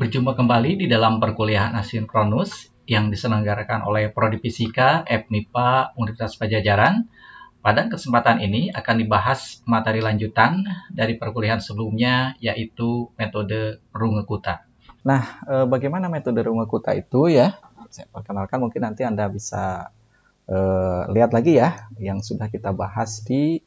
Berjumpa kembali di dalam perkuliahan asinkronus yang diselenggarakan oleh Prodi Fisika FMIPA Universitas Padjadjaran. Pada kesempatan ini akan dibahas materi lanjutan dari perkuliahan sebelumnya, yaitu metode Runge-Kutta. Nah, bagaimana metode Runge-Kutta itu ya? Saya perkenalkan, mungkin nanti Anda bisa lihat lagi ya, yang sudah kita bahas di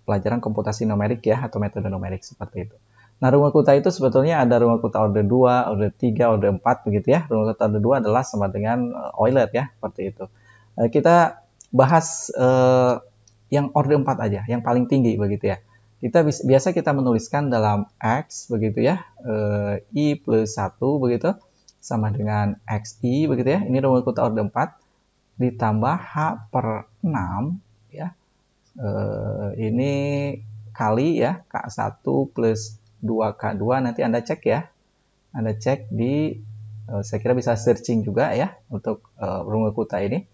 pelajaran komputasi numerik ya, atau metode numerik seperti itu. Nah, Runge-Kutta itu sebetulnya ada Runge-Kutta order 2, order 3, order 4 begitu ya. Runge-Kutta order 2 adalah sama dengan Euler ya, seperti itu. Kita bahas yang order 4 aja, yang paling tinggi begitu ya. Biasa kita menuliskan dalam X begitu ya, I plus 1 begitu, sama dengan XI begitu ya. Ini Runge-Kutta order 4 ditambah H per 6 ya. Ini kali ya, K1 plus 2K2, nanti Anda cek ya. Anda cek di, saya kira bisa searching juga ya, untuk Runge-Kutta ini.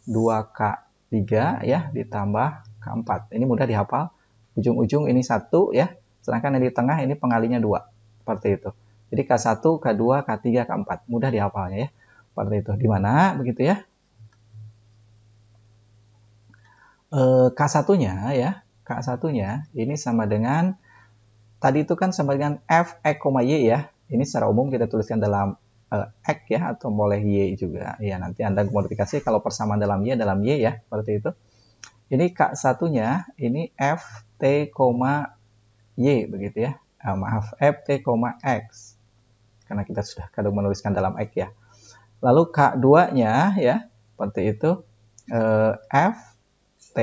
2K3 ya, ditambah K4. Ini mudah dihafal. Ujung-ujung ini 1 ya, sedangkan yang di tengah ini pengalinya 2. Seperti itu. Jadi K1, K2, K3, K4. Mudah dihafalnya ya. Seperti itu. Di mana begitu ya? K1-nya ya, K1-nya ini sama dengan, tadi itu kan sama dengan F, X, Y ya. Ini secara umum kita tuliskan dalam X ya, atau boleh Y juga. Ya, nanti Anda modifikasi kalau persamaan dalam Y ya, seperti itu. Ini K1-nya, ini F, T, Y begitu ya. Maaf, F, T, X. Karena kita sudah kadang menuliskan dalam X ya. Lalu K2-nya ya, seperti itu. F, T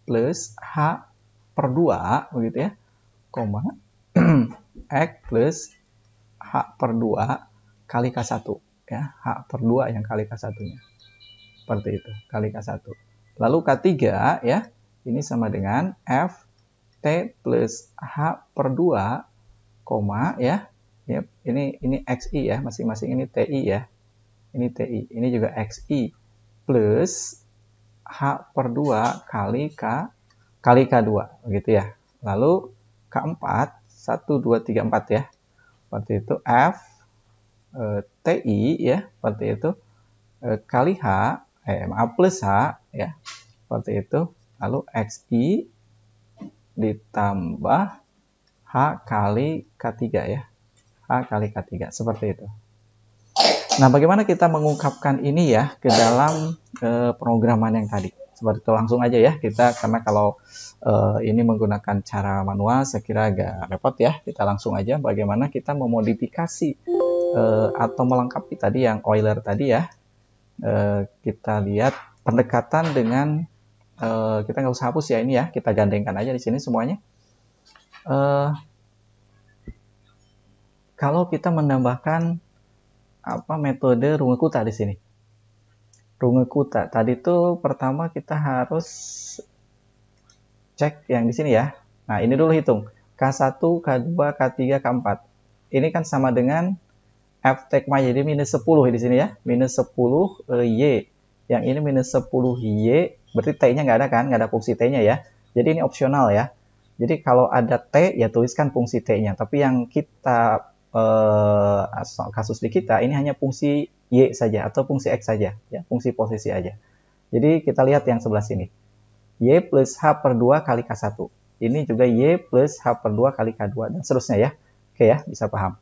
plus H per 2 begitu ya, koma X plus H per 2 kali K1 ya, H per 2 yang kali K1-nya. Seperti itu, kali K1. Lalu K3 ya, ini sama dengan F T plus H per 2 koma ya, ini XI ya, masing-masing ini TI ya. Ini TI, ini juga XI plus H per 2 kali K2 begitu ya. Lalu K4 1 2 3 4 ya. Seperti itu F TI ya, seperti itu kali H plus H ya. Seperti itu. Lalu XI ditambah H kali K3 ya. H kali K3 seperti itu. Nah, bagaimana kita mengungkapkan ini ya ke dalam pemrograman yang tadi? Seperti itu, langsung aja ya kita, karena kalau ini menggunakan cara manual saya kira agak repot ya. Kita langsung aja bagaimana kita memodifikasi atau melengkapi tadi yang Euler tadi ya. Kita lihat pendekatan dengan kita nggak usah hapus ya ini ya, kita gandengkan aja di sini semuanya. Kalau kita menambahkan metode Runge-Kutta di sini. Runge-Kutta tadi itu pertama kita harus cek yang di sini ya. Nah, ini dulu hitung. K1, K2, K3, K4. Ini kan sama dengan F tekma, jadi minus 10 di sini ya. Minus 10 Y. Yang ini minus 10 Y, berarti T-nya nggak ada kan? Nggak ada fungsi T-nya ya. Jadi ini opsional ya. Jadi kalau ada T, ya tuliskan fungsi T-nya. Tapi yang kita kasus di kita ini hanya fungsi Y saja atau fungsi X saja ya, fungsi posisi aja. Jadi kita lihat yang sebelah sini, Y plus H per 2 kali K1, ini juga Y plus H per 2 kali K2 dan seterusnya ya. Oke ya, bisa paham.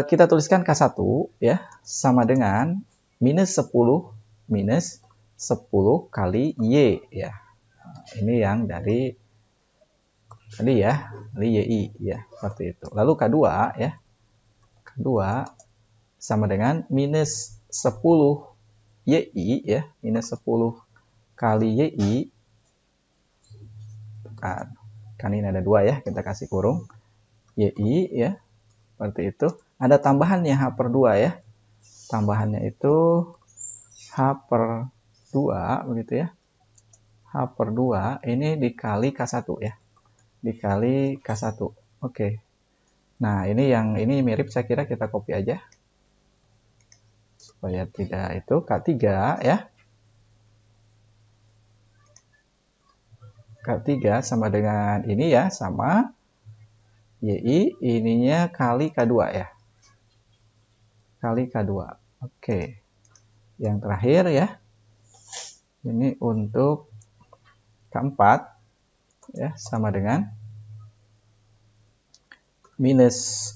Kita tuliskan K1 ya sama dengan minus 10 kali Y ya. Ini yang dari tadi ya, dari YI ya, seperti itu. Lalu K2 ya. K2 sama dengan minus 10 YI ya, minus 10 kali YI. Kan ini ada 2 ya, kita kasih kurung. YI ya, seperti itu. Ada tambahannya H per 2 ya. Tambahannya itu H per 2 begitu ya. H per 2 ini dikali K1 ya. Dikali K1. Oke. Nah, ini yang ini mirip, saya kira kita copy aja. Supaya tidak itu K3 ya. K3 sama dengan ini ya, sama YI, ininya kali K2 ya. Kali K2. Oke. Yang terakhir ya. Ini untuk K4 ya, sama dengan minus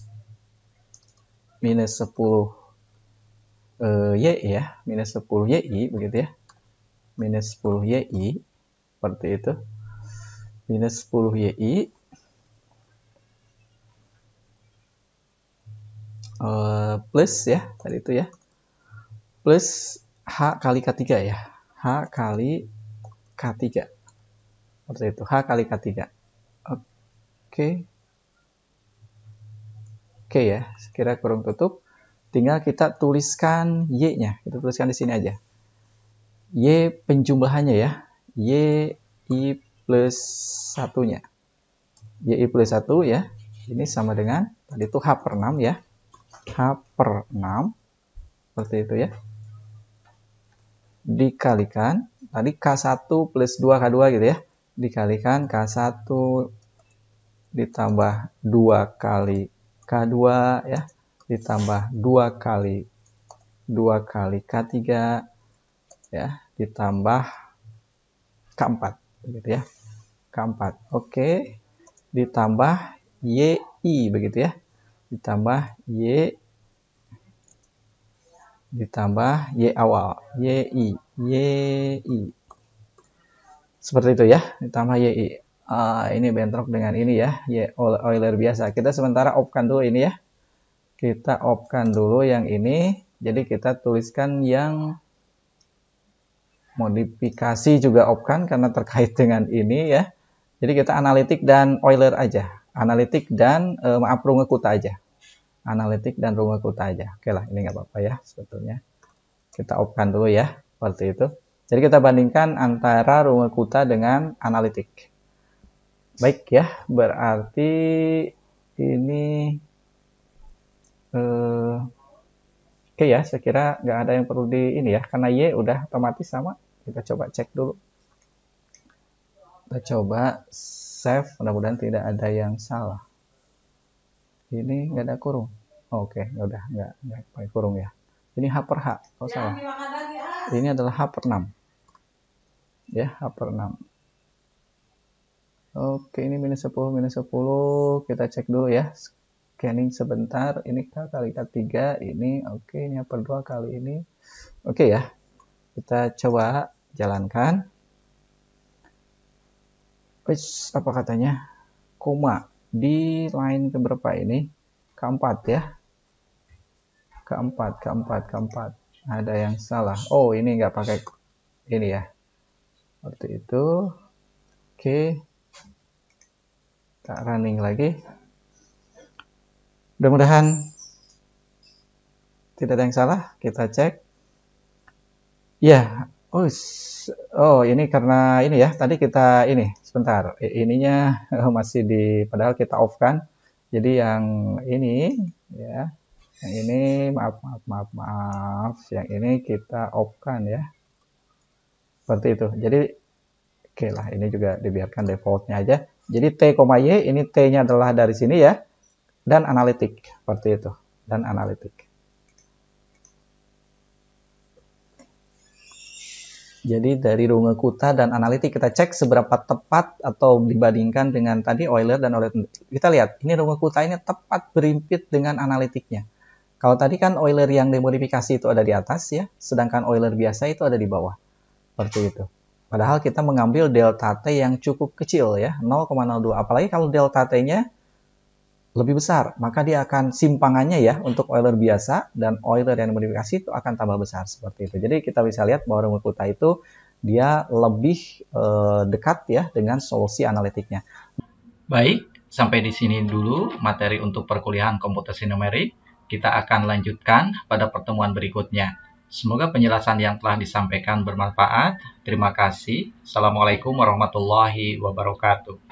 10 Y ya, minus 10 YI begitu ya. Minus 10 YI seperti itu. Minus 10 YI plus ya, tadi itu ya. Plus H kali K3 ya. H kali K3. Seperti itu, H kali K3. Oke. Oke ya, sekira kurung tutup. Tinggal kita tuliskan Y-nya. Kita tuliskan di sini aja. Y penjumlahannya ya. YI plus 1-nya. YI plus 1 ya. Ini sama dengan, tadi itu H per 6 ya. H per 6. Seperti itu ya. Dikalikan, tadi K1 plus 2K2 gitu ya. Dikalikan K1 ditambah 2 kali K2 ya. Ditambah 2 kali K3 ya. Ditambah K4 begitu ya. K4. Oke. Ditambah YI begitu ya. Ditambah Y awal, YI. Seperti itu ya, ditambah YI. Ini bentrok dengan ini ya, Euler biasa. Kita sementara off-kan dulu ini ya. Kita off-kan dulu yang ini. Jadi kita tuliskan yang modifikasi juga off-kan karena terkait dengan ini ya. Jadi kita analitik dan Euler aja. Analitik dan runge kutta aja. Analitik dan runge kutta aja. Oke lah, ini nggak apa-apa ya sebetulnya. Kita off-kan dulu ya, seperti itu. Jadi kita bandingkan antara runge kutta dengan analitik. Baik ya, berarti ini oke ya, saya kira nggak ada yang perlu di ini ya, karena Y udah otomatis sama. Kita coba cek dulu. Kita coba save, mudah-mudahan tidak ada yang salah. Ini nggak ada kurung. Oke, udah nggak pakai kurung ya. Ini H per H, kalau salah. Ini adalah H per 6. Ya, H per 6. Oke, ini minus 10. Kita cek dulu ya. Scanning sebentar. Ini K kali K3. Ini oke, ini H per 2 kali ini. Oke ya. Kita coba jalankan. Apa katanya? Koma. Di line keberapa ini? K4 ya. K4. Ada yang salah. Oh, ini nggak pakai ini ya. Seperti itu. Oke. Kita running lagi. Mudah-mudahan tidak ada yang salah. Kita cek. Ya. Oh, ini karena ini ya. Tadi kita ini. Sebentar. Ininya masih di, padahal kita off kan. Jadi yang ini ya. Yang ini maaf. Yang ini kita off kan ya. Seperti itu. Jadi oke lah, ini juga dibiarkan defaultnya aja. Jadi T, Y, ini T-nya adalah dari sini ya. Dan analitik. Seperti itu. Dan analitik. Jadi dari runge kutta dan analitik kita cek seberapa tepat atau dibandingkan dengan tadi Euler dan Euler. Kita lihat, ini runge kutta ini tepat berimpit dengan analitiknya. Kalau tadi kan Euler yang dimodifikasi itu ada di atas ya, sedangkan Euler biasa itu ada di bawah. Seperti itu. Padahal kita mengambil delta T yang cukup kecil ya, 0,02. Apalagi kalau delta T-nya lebih besar, maka dia akan simpangannya ya untuk Euler biasa dan Euler yang dimodifikasi itu akan tambah besar seperti itu. Jadi kita bisa lihat bahwa runge kutta itu dia lebih dekat ya dengan solusi analitiknya. Baik, sampai di sini dulu materi untuk perkuliahan komputasi numerik. Kita akan lanjutkan pada pertemuan berikutnya. Semoga penjelasan yang telah disampaikan bermanfaat. Terima kasih. Assalamualaikum warahmatullahi wabarakatuh.